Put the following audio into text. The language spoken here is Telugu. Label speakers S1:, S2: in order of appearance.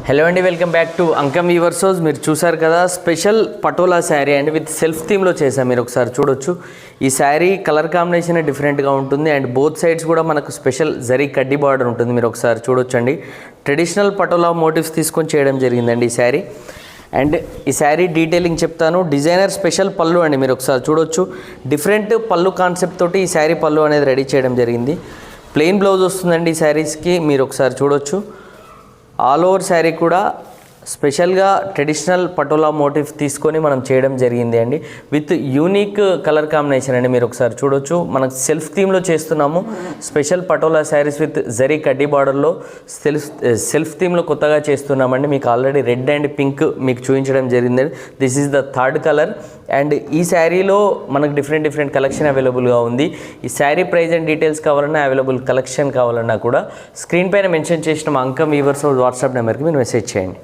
S1: హలో అండి, welcome back to Ankam weavers house. మీరు చూసారు కదా special patola sari and with self థీమ్లో చేసాం. మీరు ఒకసారి చూడొచ్చు. ఈ శారీ కలర్ కాంబినేషన్ డిఫరెంట్గా ఉంటుంది అండ్ బోత్ సైడ్స్ కూడా మనకు స్పెషల్ జరీ కడ్డీ బార్డర్ ఉంటుంది. మీరు ఒకసారి చూడొచ్చు అండి. ట్రెడిషనల్ పటోలా మోటివ్స్ తీసుకొని చేయడం జరిగిందండి ఈ శారీ. అండ్ ఈ శారీ డీటెయిలింగ్ చెప్తాను. డిజైనర్ స్పెషల్ పళ్ళు అండి, మీరు ఒకసారి చూడొచ్చు. డిఫరెంట్ పళ్ళు కాన్సెప్ట్ తోటి ఈ శారీ పళ్ళు అనేది రెడీ చేయడం జరిగింది. ప్లెయిన్ బ్లౌజ్ వస్తుందండి ఈ శారీస్కి, మీరు ఒకసారి చూడొచ్చు. ఆల్ ఓవర్ శారీ కూడా స్పెషల్గా ట్రెడిషనల్ పటోలా మోటివ్ తీసుకొని మనం చేయడం జరిగింది అండి. విత్ యూనిక్ కలర్ కాంబినేషన్ అండి, మీరు ఒకసారి చూడొచ్చు. మనకు సెల్ఫ్ థీమ్లో స్పెషల్ పటోలా శారీస్ విత్ జరీ కడ్డీ బార్డర్లో సెల్ఫ్ థీమ్లో కొత్తగా చేస్తున్నామండి. మీకు ఆల్రెడీ రెడ్ అండ్ పింక్ మీకు చూపించడం జరిగింది. This is the third colour. And ఈ శారీలో మనకు డిఫరెంట్ కలెక్షన్ అవైలబుల్గా ఉంది. ఈ శారీ ప్రైస్ అండ్ డీటెయిల్స్ కావాలన్నా, అవైలబుల్ కలెక్షన్ కావాలన్నా కూడా స్క్రీన్ పైన మెన్షన్ చేసిన మా అంకమ్ వీవర్స్ వాట్సాప్ నెంబర్కి మీరు మెసేజ్ చేయండి.